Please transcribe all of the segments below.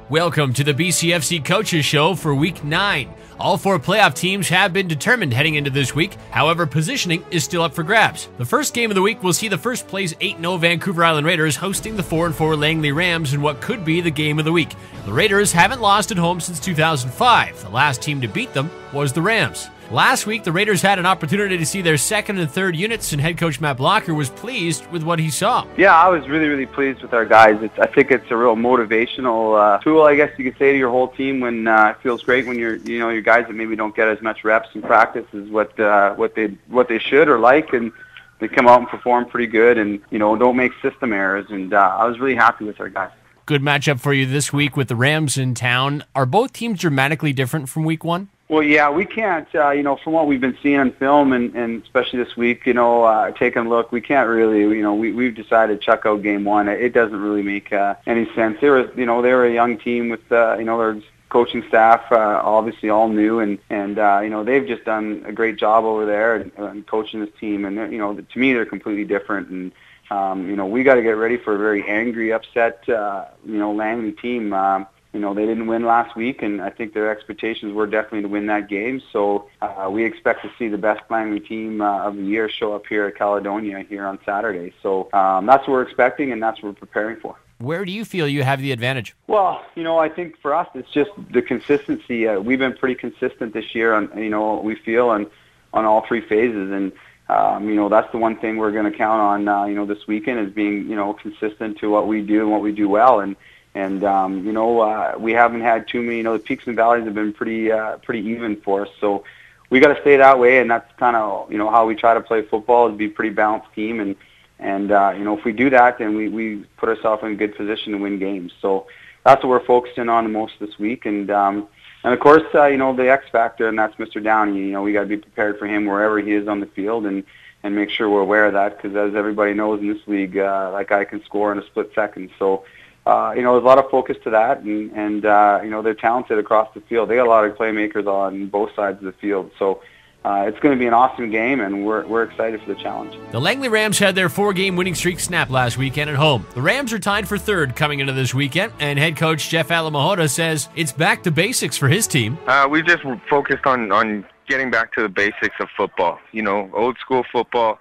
Welcome to the BCFC Coaches Show for Week 9. All 4 playoff teams have been determined heading into this week. However, positioning is still up for grabs. The first game of the week will see the first place 8-0 Vancouver Island Raiders hosting the 4-4 Langley Rams in what could be the game of the week. The Raiders haven't lost at home since 2005. The last team to beat them was the Rams. Last week, the Raiders had an opportunity to see their second and third units, and head coach Matt Blocker was pleased with what he saw. Yeah, I was really pleased with our guys. I think it's a real motivational tool, I guess you could say, to your whole team. When it feels great when your guys that maybe don't get as much reps in practice as what they should or like, and they come out and perform pretty good, and don't make system errors. And I was really happy with our guys. Good matchup for you this week with the Rams in town. Are both teams dramatically different from Week 1? Well, yeah, we can't, from what we've been seeing on film and especially this week, taking a look, we can't really, we've decided to chuck out game 1. It doesn't really make any sense. They were a young team with, their coaching staff, obviously all new, and they've just done a great job over there and coaching this team. And, to me, they're completely different. And, we got to get ready for a very angry, upset, Langley team. They didn't win last week, and I think their expectations were definitely to win that game. So we expect to see the best Langley team of the year show up here at Caledonia here on Saturday. So that's what we're expecting, and that's what we're preparing for. Where do you feel you have the advantage? Well, I think for us it's just the consistency. We've been pretty consistent this year on, what we feel on all 3 phases. And, that's the one thing we're going to count on, this weekend is being, consistent to what we do and what we do well. And we haven't had too many, the peaks and valleys have been pretty even for us. So we got to stay that way, and that's kind of, how we try to play football, is be a pretty balanced team. And if we do that, then we put ourselves in a good position to win games. So that's what we're focusing on the most this week. And of course, the X factor, and that's Mr. Downey. We got to be prepared for him wherever he is on the field, and make sure we're aware of that, because as everybody knows in this league, that guy can score in a split second. So there's a lot of focus to that, and they're talented across the field. They got a lot of playmakers on both sides of the field. So it's going to be an awesome game, and we're excited for the challenge. The Langley Rams had their 4-game winning streak snapped last weekend at home. The Rams are tied for 3rd coming into this weekend, and head coach Jeff Alamahota says it's back to basics for his team. We just focused on getting back to the basics of football. Old school football,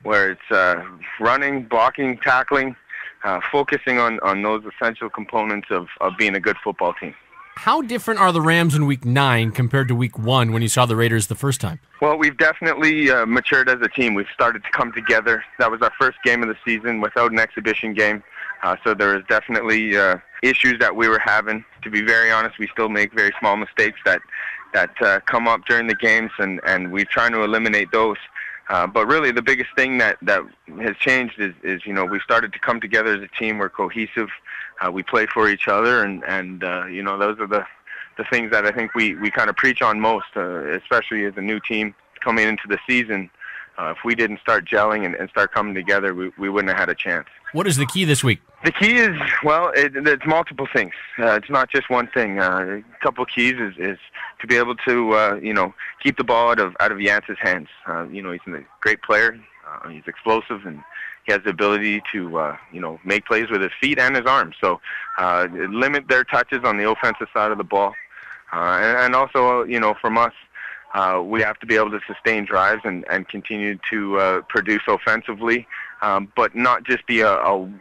where it's running, blocking, tackling. Focusing on those essential components of being a good football team. How different are the Rams in Week 9 compared to Week 1 when you saw the Raiders the first time? Well, we've definitely matured as a team. We've started to come together. That was our first game of the season without an exhibition game. So there was definitely issues that we were having. To be very honest, we still make very small mistakes that come up during the games, and we're trying to eliminate those. But really, the biggest thing that has changed is we started to come together as a team. We're cohesive. We play for each other, and those are the things that I think we kind of preach on most, especially as a new team coming into the season. If we didn't start gelling and start coming together, we wouldn't have had a chance. What is the key this week? The key is, it's multiple things. It's not just one thing. A couple of keys is to be able to, keep the ball out of Jantz's hands. He's a great player. He's explosive, and he has the ability to, make plays with his feet and his arms. So limit their touches on the offensive side of the ball. And also, from us, we have to be able to sustain drives and continue to produce offensively, but not just be a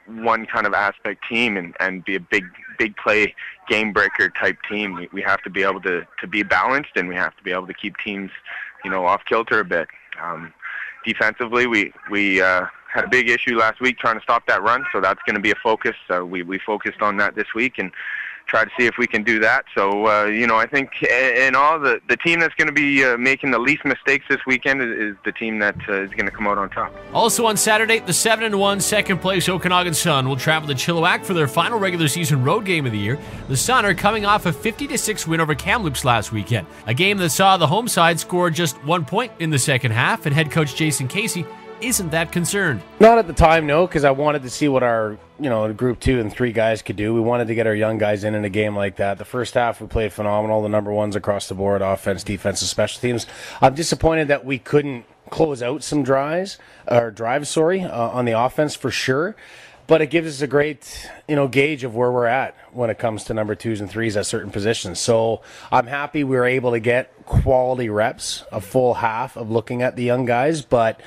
one kind of aspect team and be a big play game breaker type team. We have to be able to be balanced, and we have to be able to keep teams, off kilter a bit. Defensively, we had a big issue last week trying to stop that run, so that's going to be a focus. We focused on that this week and try to see if we can do that. So, I think in all, the team that's going to be making the least mistakes this weekend is the team that is going to come out on top. Also on Saturday, the 7-1 second-place Okanagan Sun will travel to Chilliwack for their final regular season road game of the year. The Sun are coming off a 50-6 win over Kamloops last weekend, a game that saw the home side score just 1 point in the second half, and head coach Jason Casey isn't that concerned. Not at the time, no, because I wanted to see what our group 2 and 3 guys could do. We wanted to get our young guys in a game like that. The first half we played phenomenal, the number ones across the board, offense, defense, and special teams. I'm disappointed that we couldn't close out some drives on the offense for sure. But it gives us a great, gauge of where we're at when it comes to number 2s and 3s at certain positions. So I'm happy we were able to get quality reps, a full half of looking at the young guys, but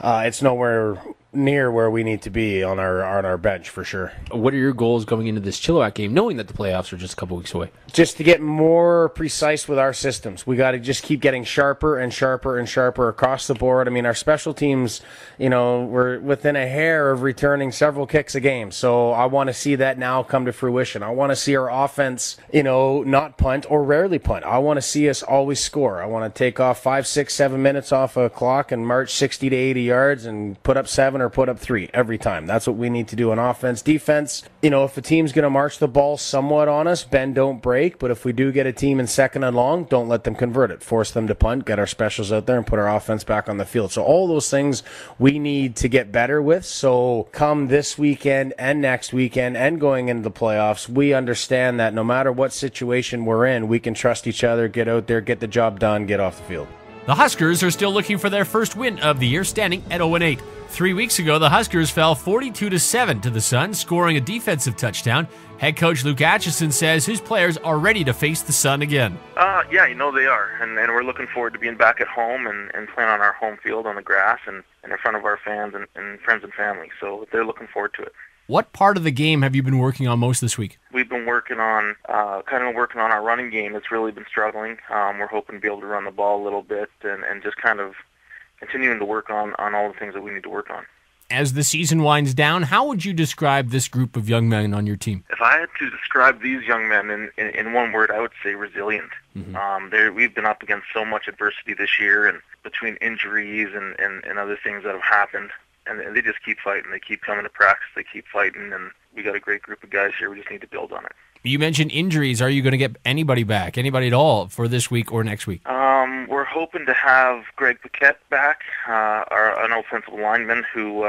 it's nowhere near where we need to be on our bench for sure. What are your goals going into this Chilliwack game, knowing that the playoffs are just a couple weeks away? Just to get more precise with our systems. We got to just keep getting sharper and sharper and sharper across the board. I mean, our special teams, we're within a hair of returning several kicks a game. So I want to see that now come to fruition. I want to see our offense, not punt or rarely punt. I want to see us always score. I want to take off 5, 6, 7 minutes off a clock and march 60 to 80 yards and put up 7 or put up 3 every time. That's what we need to do on offense. Defense, if a team's going to march the ball somewhat on us, bend, don't break. But if we do get a team in second and long, don't let them convert it. Force them to punt, get our specials out there, and put our offense back on the field. So all those things we need to get better with. So come this weekend and next weekend and going into the playoffs, we understand that no matter what situation we're in, we can trust each other, get out there, get the job done, get off the field. The Huskers are still looking for their first win of the year, standing at 0-8. 3 weeks ago, the Huskers fell 42-7 to the Sun, scoring a defensive touchdown. Head coach Luke Atchison says his players are ready to face the Sun again. Yeah, they are. And we're looking forward to being back at home and playing on our home field on the grass and in front of our fans and friends and family. So they're looking forward to it. What part of the game have you been working on most this week? We've been working on our running game. It's really been struggling. We're hoping to be able to run the ball a little bit and just kind of continuing to work on all the things that we need to work on. As the season winds down, how would you describe this group of young men on your team? If I had to describe these young men in one word, I would say resilient. Mm-hmm. We've been up against so much adversity this year, and between injuries and other things that have happened, and they just keep fighting. They keep coming to practice. They keep fighting, and we got a great group of guys here. We just need to build on it. You mentioned injuries. Are you going to get anybody back, anybody at all, for this week or next week? We're hoping to have Greg Paquette back, an offensive lineman who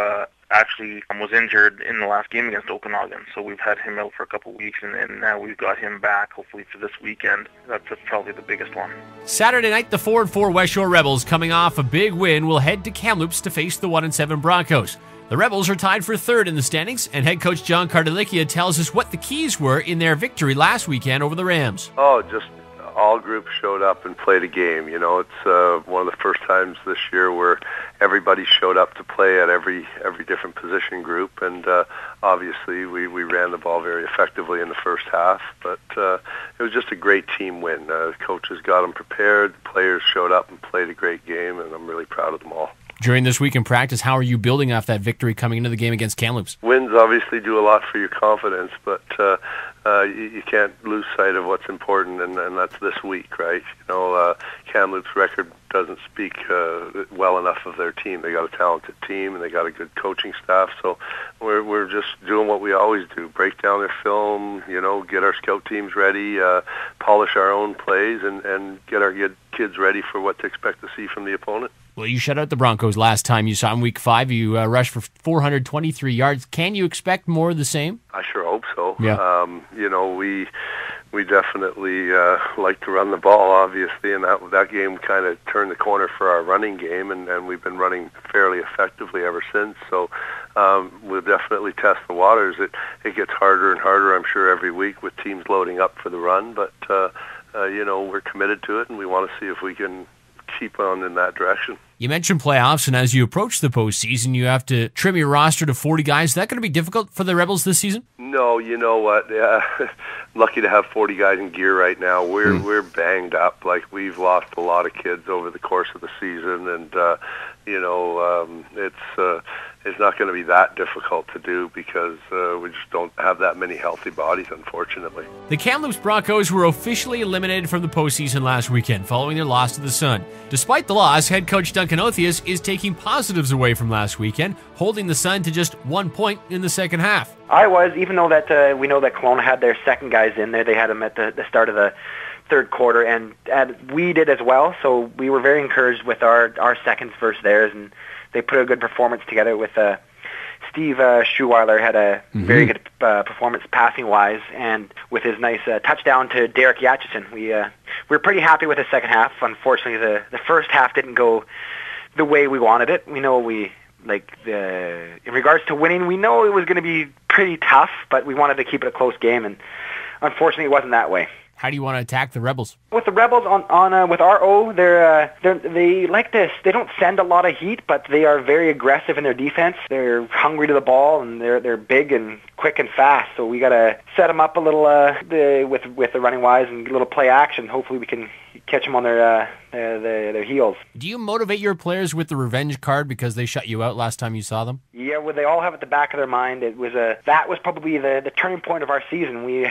actually was injured in the last game against Okanagan. So we've had him out for a couple of weeks, and now we've got him back, hopefully for this weekend. That's probably the biggest one. Saturday night, the 4-4 West Shore Rebels, coming off a big win, will head to Kamloops to face the 1-7 Broncos. The Rebels are tied for third in the standings, and head coach John Cardelicchia tells us what the keys were in their victory last weekend over the Rams. Just all groups showed up and played a game. It's one of the first times this year where everybody showed up to play at every different position group, and obviously we ran the ball very effectively in the first half, but it was just a great team win. Coaches got them prepared, the players showed up and played a great game, and I'm really proud of them all. During this week in practice, how are you building off that victory coming into the game against Kamloops? Wins obviously do a lot for your confidence, but you can't lose sight of what's important, and that's this week, right? Kamloops' record doesn't speak well enough of their team. They got a talented team, and they got a good coaching staff, so we're just doing what we always do, break down their film, get our scout teams ready, polish our own plays, and get our kids ready for what to expect to see from the opponent. Well, you shut out the Broncos last time you saw in Week 5. You rushed for 423 yards. Can you expect more of the same? I sure hope so. Yeah. We definitely like to run the ball, obviously, and that game kind of turned the corner for our running game, and we've been running fairly effectively ever since. So we'll definitely test the waters. It gets harder and harder, I'm sure, every week with teams loading up for the run, but we're committed to it, and we want to see if we can keep on in that direction. You mentioned playoffs, and as you approach the postseason, you have to trim your roster to 40 guys. Is that going to be difficult for the Rebels this season? No, you know what? Lucky to have 40 guys in gear right now. We're banged up. Like, we've lost a lot of kids over the course of the season, and it's not going to be that difficult to do because we just don't have that many healthy bodies, unfortunately. The Kamloops Broncos were officially eliminated from the postseason last weekend following their loss to the Sun. Despite the loss, head coach Duncan Othius is taking positives away from last weekend, holding the Sun to just 1 point in the second half. I was, even though that we know that Kelowna had their second guys in there. They had them at the start of the third quarter, and we did as well, so we were very encouraged with our seconds versus theirs, and they put a good performance together with Steve Schuweiler had a very good performance passing-wise, and with his nice touchdown to Derek Yatchison. We're pretty happy with the second half. Unfortunately, the first half didn't go the way we wanted it. We know we in regards to winning, we know it was going to be pretty tough, but we wanted to keep it a close game, and unfortunately, it wasn't that way. How do you want to attack the Rebels? With the Rebels with RO, they like this. They don't send a lot of heat, but they are very aggressive in their defense. They're hungry to the ball, and they're big and quick and fast. So we got to set them up a little with the running wise and a little play action. Hopefully, we can catch them on their heels. Do you motivate your players with the revenge card because they shut you out last time you saw them? Yeah, well, they all have at the back of their mind. That was probably the turning point of our season. We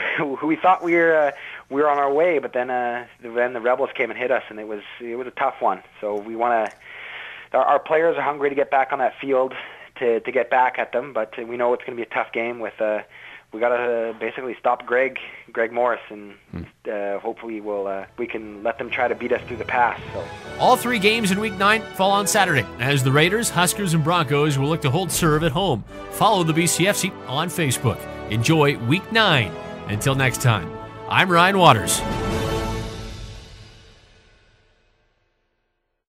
thought we were on our way, but then the Rebels came and hit us, and it was a tough one. So we want to. Our players are hungry to get back on that field to get back at them, but we know it's going to be a tough game. We got to basically stop Greg Morris, and hopefully we can let them try to beat us through the pass. So all 3 games in Week 9 fall on Saturday, as the Raiders, Huskers, and Broncos will look to hold serve at home. Follow the BCFC on Facebook. Enjoy Week 9. Until next time, I'm Ryan Waters.